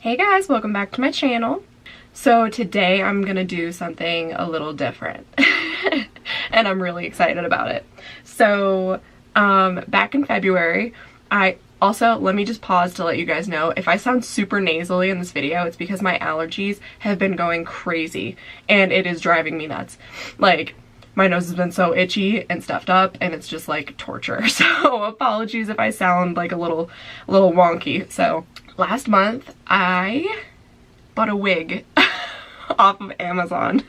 Hey guys, welcome back to my channel. So today I'm gonna do something a little different and I'm really excited about it. So back in February, let me just pause to let you guys know, if I sound super nasally in this video, it's because my allergies have been going crazy and it is driving me nuts. Like, my nose has been so itchy and stuffed up and it's just like torture. So apologies if I sound like a little wonky. So last month I bought a wig off of Amazon.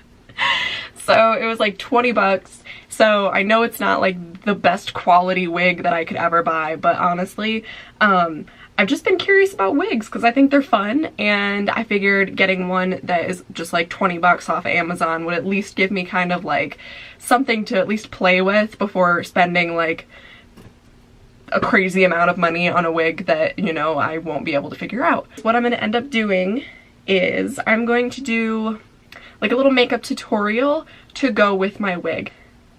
So it was like 20 bucks. So I know it's not like the best quality wig that I could ever buy, but honestly, I've just been curious about wigs because I think they're fun, and I figured getting one that is just like 20 bucks off of Amazon would at least give me kind of like something to at least play with before spending like a crazy amount of money on a wig that, you know, I won't be able to figure out. What I'm going to end up doing is I'm going to do like a little makeup tutorial to go with my wig.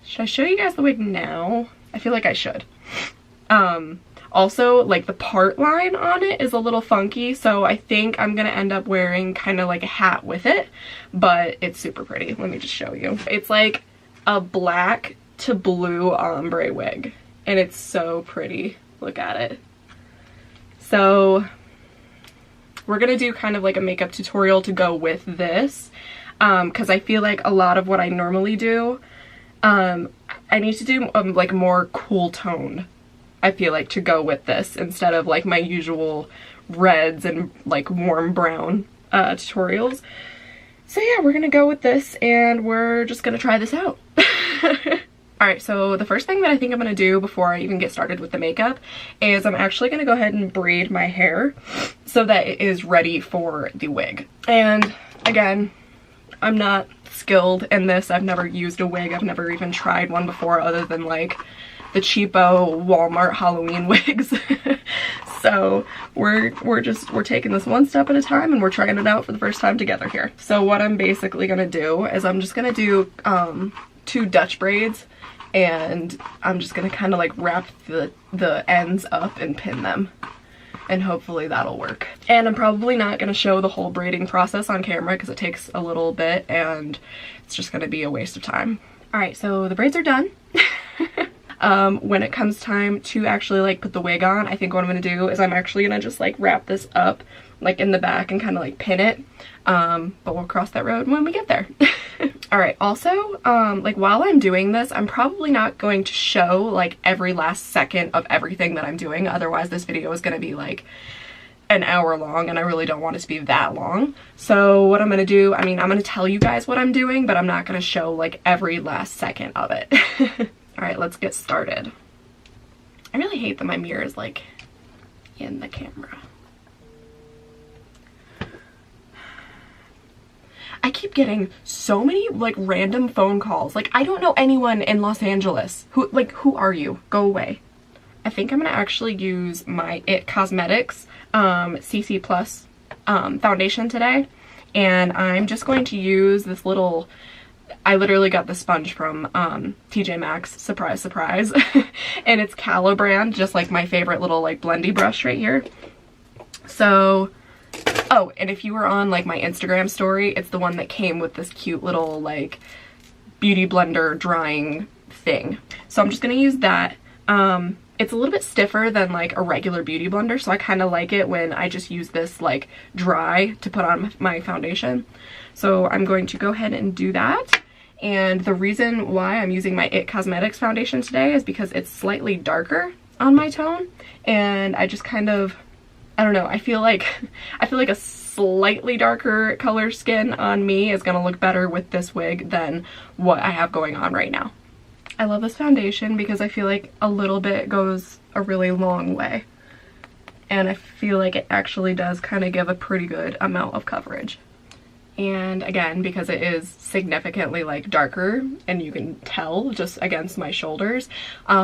Should I show you guys the wig now? I feel like I should. Also, like, the part line on it is a little funky, so I think I'm gonna end up wearing kind of like a hat with it, but it's super pretty. Let me just show you. It's like a black to blue ombre wig, and it's so pretty. Look at it. So we're gonna do kind of like a makeup tutorial to go with this, because I feel like a lot of what I normally do, I need to do like more cool toned, I feel like, to go with this instead of like my usual reds and like warm brown tutorials. So yeah, we're gonna go with this and we're just gonna try this out. Alright, so the first thing that I think I'm gonna do before I even get started with the makeup is I'm actually gonna go ahead and braid my hair so that it is ready for the wig. And again, I'm not skilled in this. I've never used a wig. I've never even tried one before other than like the cheapo Walmart Halloween wigs. So we're taking this one step at a time and we're trying it out for the first time together here. So what I'm basically gonna do is I'm just gonna do 2 Dutch braids, and I'm just gonna kind of like wrap the ends up and pin them, and hopefully that'll work. And I'm probably not gonna show the whole braiding process on camera because it takes a little bit and it's just gonna be a waste of time. Alright, so the braids are done. When it comes time to actually like put the wig on, I think what I'm gonna do is I'm actually gonna just like wrap this up like in the back and kind of like pin it, but we'll cross that road when we get there. Alright, also, like while I'm doing this, I'm probably not going to show like every last second of everything that I'm doing, otherwise this video is gonna be like an hour long and I really don't want it to be that long. So what I'm gonna do, I mean, I'm gonna tell you guys what I'm doing, but I'm not gonna show like every last second of it. Alright, let's get started. I really hate that my mirror is like in the camera. I keep getting so many like random phone calls. Like, I don't know anyone in Los Angeles. Who are you? Go away. I think I'm gonna actually use my IT Cosmetics CC Plus foundation today, and I'm just going to use this little, I literally got the sponge from TJ Maxx, surprise surprise, and it's Cala brand, just like my favorite little like blendy brush right here. So, oh, and if you were on like my Instagram story, it's the one that came with this cute little like beauty blender drying thing. So I'm just gonna use that. It's a little bit stiffer than like a regular beauty blender, so I kind of like it when I just use this like dry to put on my foundation. So I'm going to go ahead and do that. And the reason why I'm using my IT Cosmetics foundation today is because it's slightly darker on my tone, and I just kind of, I don't know, I feel like a slightly darker color skin on me is gonna look better with this wig than what I have going on right now. I love this foundation because I feel like a little bit goes a really long way, and I feel like it actually does kind of give a pretty good amount of coverage. And again, because it is significantly like darker, and you can tell just against my shoulders,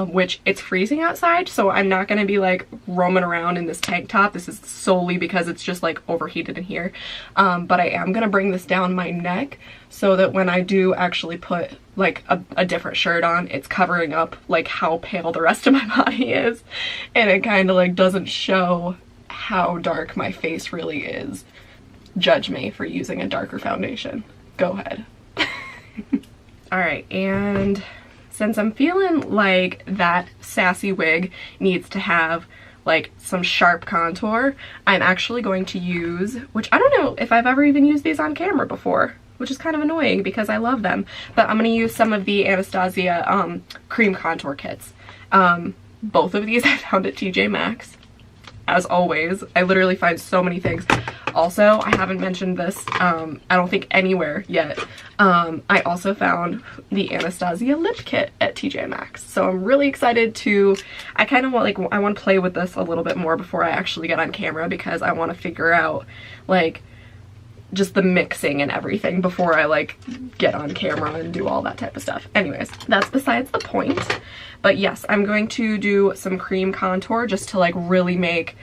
which it's freezing outside, so I'm not going to be like roaming around in this tank top. This is solely because it's just like overheated in here. But I am going to bring this down my neck so that when I do actually put like a different shirt on, it's covering up like how pale the rest of my body is, and it kind of like doesn't show how dark my face really is. Judge me for using a darker foundation. Go ahead. Alright, and since I'm feeling like that sassy wig needs to have like some sharp contour, I'm actually going to use, which I don't know if I've ever even used these on camera before, which is kind of annoying because I love them, but I'm going to use some of the Anastasia cream contour kits. Both of these I found at TJ Maxx. As always, I literally find so many things. Also, I haven't mentioned this, I don't think anywhere yet. I also found the Anastasia lip kit at TJ Maxx. So I'm really excited to, I kind of want, like, I want to play with this a little bit more before I actually get on camera, because I want to figure out, like, just the mixing and everything before I, like, get on camera and do all that type of stuff. Anyways, that's besides the point. But yes, I'm going to do some cream contour just to, like, really make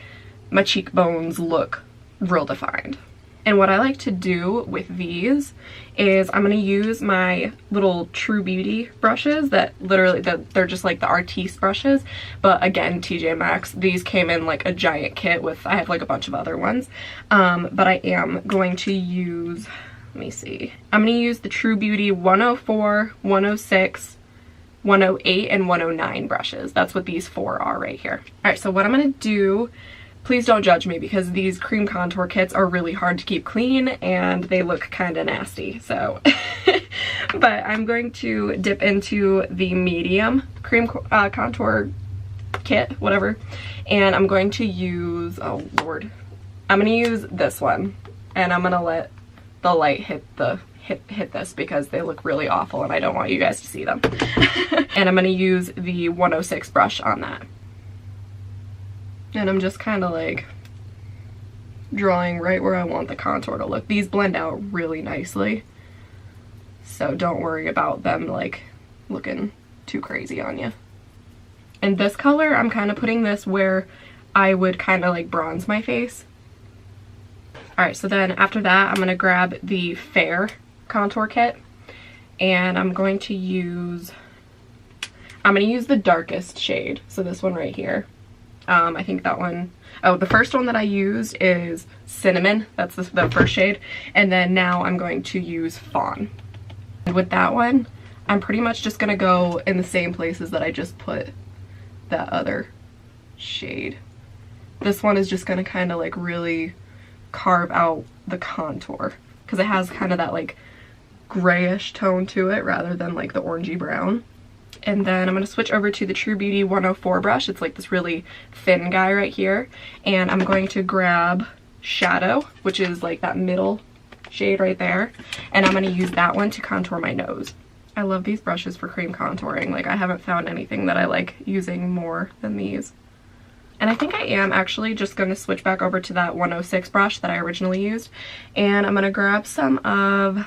my cheekbones look real defined. And what I like to do with these is I'm going to use my little TruBeauty brushes that literally, they're just like the Artiste brushes. But again, TJ Maxx, these came in like a giant kit with, I have like a bunch of other ones. But I am going to use, let me see. I'm going to use the TruBeauty 104, 106, 108, and 109 brushes. That's what these four are right here. Alright, so what I'm going to do, please don't judge me because these cream contour kits are really hard to keep clean and they look kind of nasty, so. But I'm going to dip into the medium cream contour kit, whatever, and I'm going to use, oh lord, I'm going to use this one, and I'm going to let the light hit this because they look really awful and I don't want you guys to see them. And I'm going to use the 106 brush on that. And I'm just kind of like drawing right where I want the contour to look. These blend out really nicely, so don't worry about them like looking too crazy on you. And this color, I'm kind of putting this where I would kind of like bronze my face. Alright, so then after that, I'm going to grab the Fair contour kit, and I'm going to use the darkest shade, so this one right here. I think that one, oh, the first one that I used is Cinnamon, that's the first shade, and then now I'm going to use Fawn. And with that one, I'm pretty much just going to go in the same places that I just put that other shade. This one is just going to kind of like really carve out the contour, because it has kind of that like grayish tone to it rather than like the orangey brown. And then I'm going to switch over to the TruBeauty 104 brush. It's like this really thin guy right here. And I'm going to grab Shadow, which is like that middle shade right there. And I'm going to use that one to contour my nose. I love these brushes for cream contouring. Like, I haven't found anything that I like using more than these. And I think I am actually just going to switch back over to that 106 brush that I originally used. And I'm going to grab some of,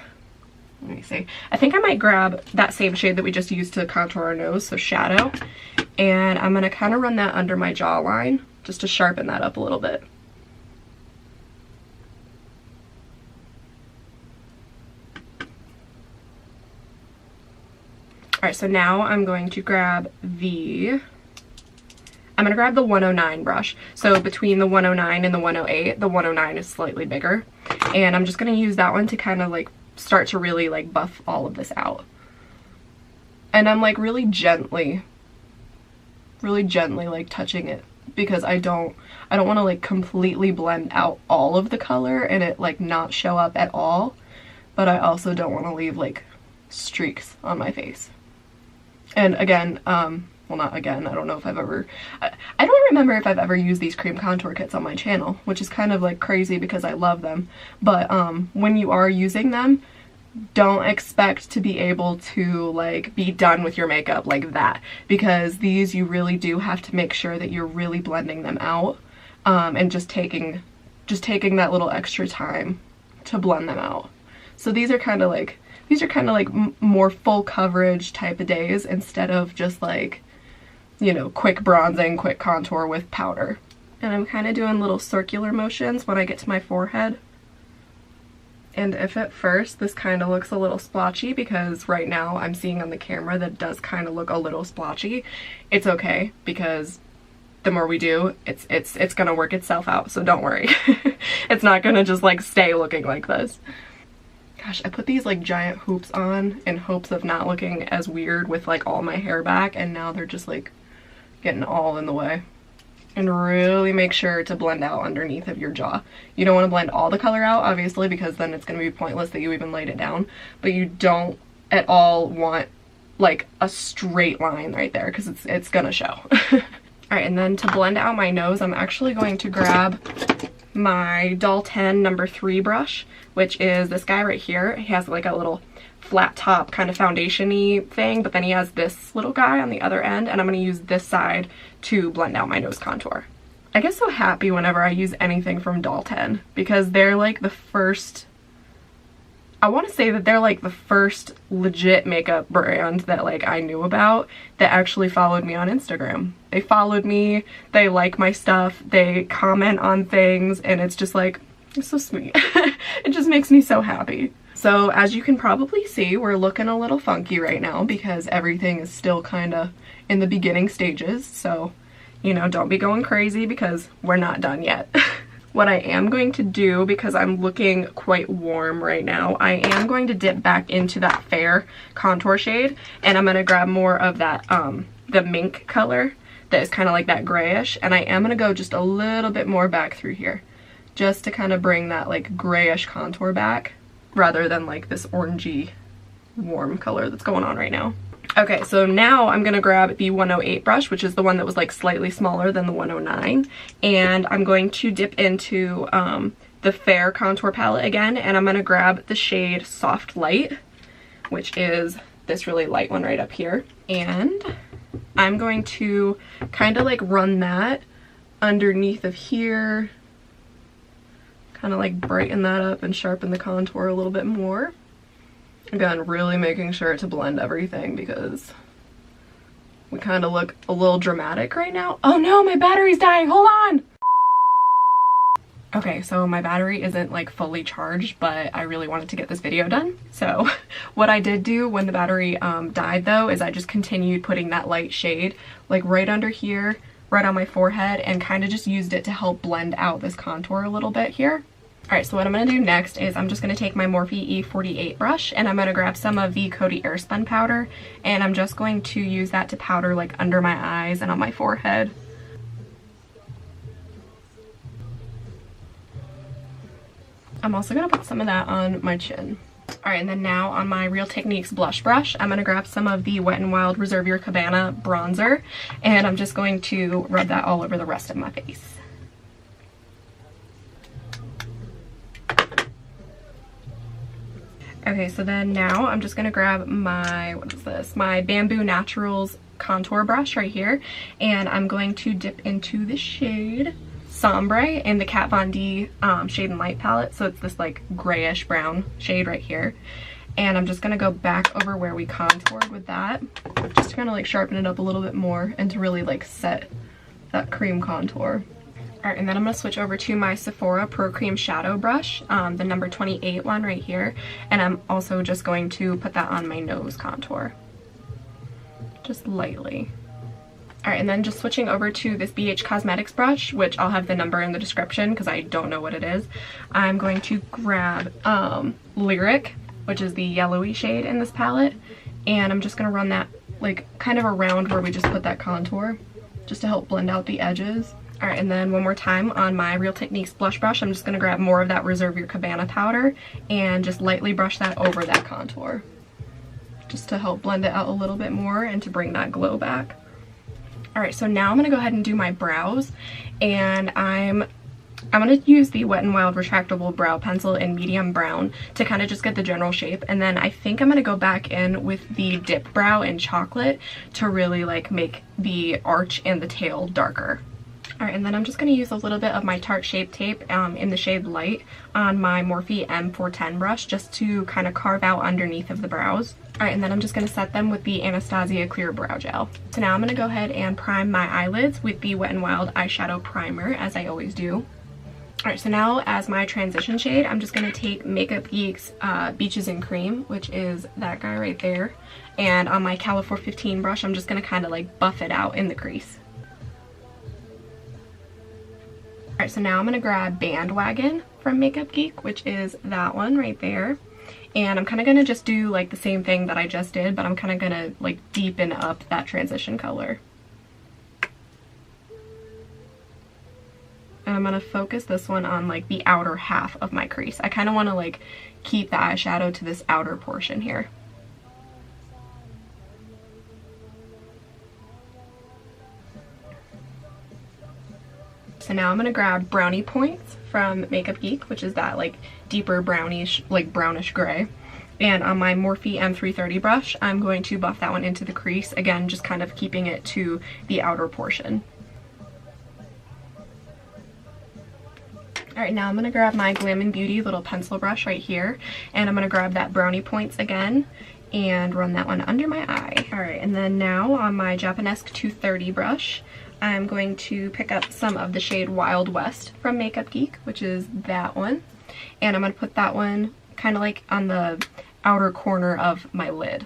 let me see, I think I might grab that same shade that we just used to contour our nose, so Shadow. And I'm going to kind of run that under my jawline just to sharpen that up a little bit. Alright, so now I'm going to grab the 109 brush. So between the 109 and the 108, the 109 is slightly bigger. And I'm just going to use that one to kind of like start to really like buff all of this out. And I'm like really gently like touching it, because I don't want to like completely blend out all of the color and it like not show up at all, but I also don't want to leave like streaks on my face. And again, well, not again, I don't know if I've ever, I don't remember if I've ever used these cream contour kits on my channel, which is kind of like crazy because I love them. But when you are using them, don't expect to be able to like be done with your makeup like that, because these you really do have to make sure that you're really blending them out, and just taking that little extra time to blend them out. So these are kind of like more full coverage type of days instead of just like, you know, quick bronzing, quick contour with powder. And I'm kind of doing little circular motions when I get to my forehead. And if at first this kind of looks a little splotchy, because right now I'm seeing on the camera that it does kind of look a little splotchy, it's okay, because the more we do, it's gonna work itself out, so don't worry. It's not gonna just like stay looking like this. Gosh, I put these like giant hoops on in hopes of not looking as weird with like all my hair back, and now they're just like getting all in the way. And really make sure to blend out underneath of your jaw. You don't want to blend all the color out, obviously, because then it's going to be pointless that you even laid it down. But you don't at all want like a straight line right there, because it's going to show. Alright, and then to blend out my nose, I'm actually going to grab my Doll 10 number 3 brush, which is this guy right here. He has like a little flat top kind of foundation-y thing, but then he has this little guy on the other end, and I'm going to use this side to blend out my nose contour. I get so happy whenever I use anything from Doll 10, because they're like the first, I want to say that they're like the first legit makeup brand that like I knew about that actually followed me on Instagram. They followed me, they like my stuff, they comment on things, and it's just like, it's so sweet. It just makes me so happy. So as you can probably see, we're looking a little funky right now because everything is still kind of in the beginning stages. So, you know, don't be going crazy because we're not done yet. What I am going to do, because I'm looking quite warm right now, I am going to dip back into that fair contour shade, and I'm going to grab more of that, the mink color that is kind of like that grayish, and I am going to go just a little bit more back through here, just to kind of bring that like grayish contour back, rather than like this orangey warm color that's going on right now. Okay, so now I'm gonna grab the 108 brush, which is the one that was like slightly smaller than the 109, and I'm going to dip into the fair contour palette again, and I'm gonna grab the shade Soft Light, which is this really light one right up here, and I'm going to kind of like run that underneath of here, kind of like brighten that up and sharpen the contour a little bit more. Again, really making sure to blend everything because we kind of look a little dramatic right now. Oh no, my battery's dying, hold on! Okay, so my battery isn't like fully charged, but I really wanted to get this video done. So what I did do when the battery died though is I just continued putting that light shade like right under here, right on my forehead, and kind of just used it to help blend out this contour a little bit here. Alright, so what I'm going to do next is I'm just going to take my Morphe E48 brush, and I'm going to grab some of the Coty Airspun powder, and I'm just going to use that to powder like under my eyes and on my forehead. I'm also going to put some of that on my chin. Alright, and then now on my Real Techniques blush brush, I'm going to grab some of the Wet n Wild Reserve Your Cabana bronzer, and I'm just going to rub that all over the rest of my face. Okay, so then now I'm just going to grab my, what is this, my Bamboo Naturals contour brush right here, and I'm going to dip into the shade Sombre in the Kat Von D Shade and Light palette. So it's this like grayish brown shade right here, and I'm just going to go back over where we contoured with that, just to kind of like sharpen it up a little bit more and to really like set that cream contour. Alright, and then I'm going to switch over to my Sephora Pro Cream Shadow Brush, the number 28 one right here, and I'm also just going to put that on my nose contour, just lightly. Alright, and then just switching over to this BH Cosmetics brush, which I'll have the number in the description because I don't know what it is. I'm going to grab Lyric, which is the yellowy shade in this palette, and I'm just going to run that like kind of around where we just put that contour, just to help blend out the edges. Alright, and then one more time on my Real Techniques blush brush, I'm just going to grab more of that Reserve Your Cabana powder and just lightly brush that over that contour, just to help blend it out a little bit more and to bring that glow back. Alright, so now I'm going to go ahead and do my brows, and I'm going to use the Wet n Wild Retractable Brow Pencil in medium brown to kind of just get the general shape, and then I think I'm going to go back in with the Dipbrow in chocolate to really like make the arch and the tail darker. Alright, and then I'm just going to use a little bit of my Tarte Shape Tape in the shade Light on my Morphe M410 brush just to kind of carve out underneath of the brows. Alright, and then I'm just going to set them with the Anastasia Clear Brow Gel. So now I'm going to go ahead and prime my eyelids with the Wet n Wild Eyeshadow Primer, as I always do. Alright, so now as my transition shade, I'm just going to take Makeup Geek's Beaches and Cream, which is that guy right there. And on my Cala 415 brush, I'm just going to kind of like buff it out in the crease. Alright, so now I'm gonna grab Bandwagon from Makeup Geek, which is that one right there. And I'm kind of gonna just do like the same thing that I just did, but I'm kind of gonna like deepen up that transition color. And I'm gonna focus this one on like the outer half of my crease. I kind of want to like keep the eyeshadow to this outer portion here. So now I'm gonna grab Brownie Points from Makeup Geek, which is that like deeper brownish, like brownish gray. And on my Morphe M330 brush, I'm going to buff that one into the crease. Again, just kind of keeping it to the outer portion. Alright, now I'm gonna grab my Glam Beauty little pencil brush right here. And I'm gonna grab that Brownie Points again and run that one under my eye. Alright, and then now on my Japanesque 230 brush, I'm going to pick up some of the shade Wild West from Makeup Geek, which is that one. And I'm going to put that one kind of like on the outer corner of my lid.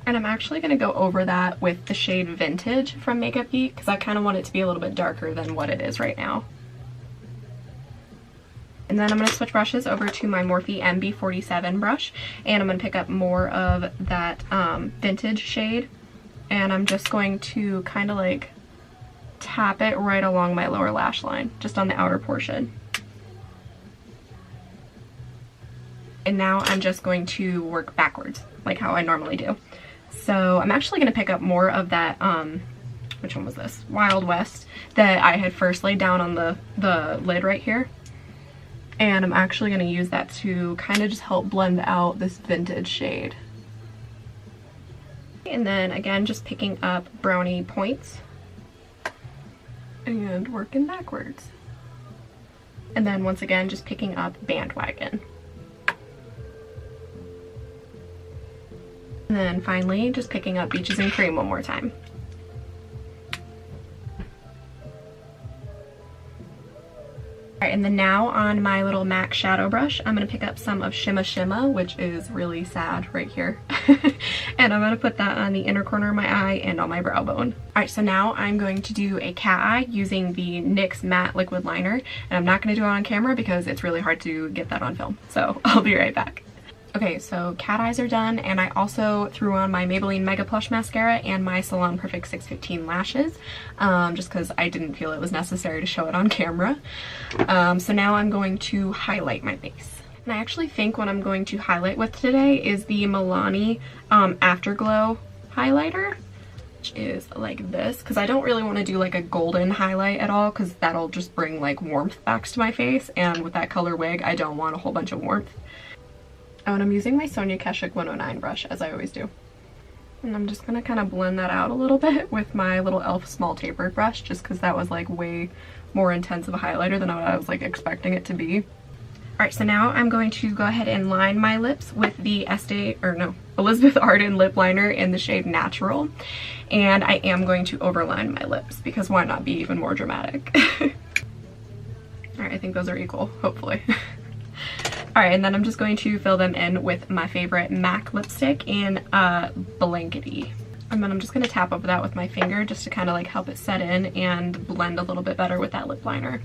And I'm actually going to go over that with the shade Vintage from Makeup Geek, because I kind of want it to be a little bit darker than what it is right now. And then I'm going to switch brushes over to my Morphe MB47 brush, and I'm going to pick up more of that Vintage shade, and I'm just going to kind of like tap it right along my lower lash line, just on the outer portion. And now I'm just going to work backwards, like how I normally do. So I'm actually going to pick up more of that, which one was this? Wild West, that I had first laid down on the lid right here. And I'm actually going to use that to kind of just help blend out this Vintage shade. And then again, just picking up Brownie Points and working backwards. And then once again, just picking up Bandwagon. And then finally, just picking up Beaches and Cream one more time. Alright, and then now on my little MAC shadow brush, I'm going to pick up some of Shimma, which is really sad right here. And I'm going to put that on the inner corner of my eye and on my brow bone. Alright, so now I'm going to do a cat eye using the NYX Matte Liquid Liner. And I'm not going to do it on camera because it's really hard to get that on film. So I'll be right back. Okay, so cat eyes are done, and I also threw on my Maybelline Mega Plush mascara and my Salon Perfect 615 lashes, just because I didn't feel it was necessary to show it on camera. So now I'm going to highlight my face. And I actually think what I'm going to highlight with today is the Milani Afterglow highlighter, which is like this, because I don't really want to do like a golden highlight at all, because that'll just bring like warmth back to my face, and with that color wig, I don't want a whole bunch of warmth. Oh, and I'm using my Sonia Kashuk 109 brush, as I always do. And I'm just gonna kind of blend that out a little bit with my little e.l.f. small tapered brush, just because that was like way more intense of a highlighter than what I was like expecting it to be. Alright, so now I'm going to go ahead and line my lips with the Elizabeth Arden lip liner in the shade Natural. And I am going to overline my lips, because why not be even more dramatic? Alright, I think those are equal, hopefully. Alright, and then I'm just going to fill them in with my favorite MAC lipstick in Blankety. And then I'm just going to tap over that with my finger just to kind of like help it set in and blend a little bit better with that lip liner.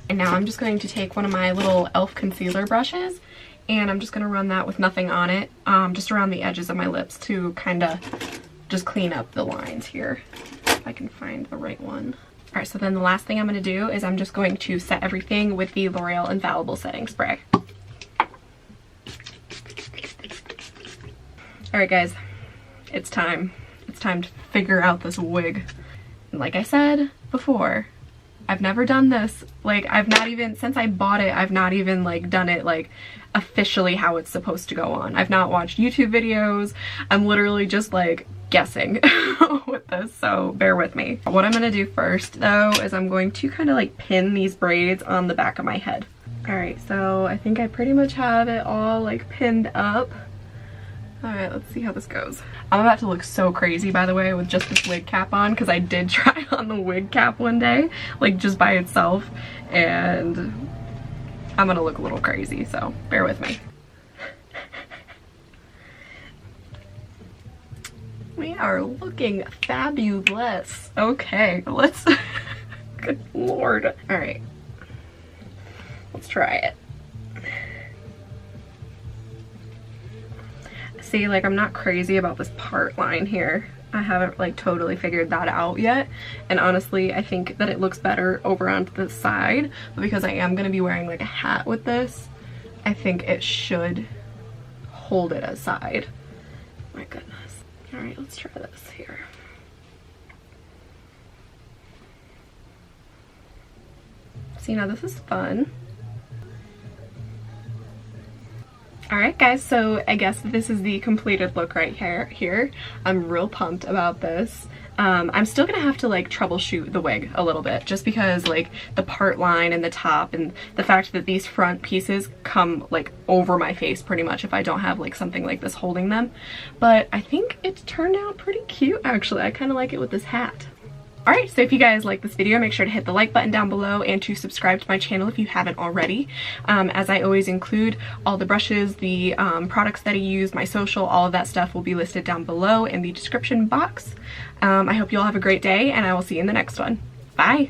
And now I'm just going to take one of my little e.l.f. concealer brushes, and I'm just going to run that with nothing on it, just around the edges of my lips to kind of just clean up the lines here, if I can find the right one. Alright, so then the last thing I'm going to do is I'm just going to set everything with the Loreal Infallible setting spray. Alright guys, it's time. It's time to figure out this wig. And like I said before, I've never done this. Like, I've not even, since I bought it, I've not even like done it like officially how it's supposed to go on. I've not watched YouTube videos. I'm literally just like guessing with this, so bear with me. What I'm gonna do first though is I'm going to kind of like pin these braids on the back of my head. Alright, so I think I pretty much have it all like pinned up. Alright, let's see how this goes. I'm about to look so crazy, by the way, with just this wig cap on, because I did try on the wig cap one day, like just by itself, and I'm gonna look a little crazy, so bear with me. We are looking fabulous. Okay, let's, good lord. All right, let's try it. See, like, I'm not crazy about this part line here. I haven't like totally figured that out yet, and honestly I think that it looks better over on the side, but because I am going to be wearing like a hat with this, I think it should hold it aside. My goodness. All right, let's try this here. See, now this is fun. Alright guys, so I guess this is the completed look right here. I'm real pumped about this. I'm still gonna have to like troubleshoot the wig a little bit, just because like the part line and the top and the fact that these front pieces come like over my face pretty much if I don't have like something like this holding them. But I think it's turned out pretty cute actually. I kind of like it with this hat. Alright, so if you guys like this video, make sure to hit the like button down below and to subscribe to my channel if you haven't already. As I always include all the brushes, the products that I use, my social, all of that stuff will be listed down below in the description box. I hope you all have a great day, and I will see you in the next one. Bye!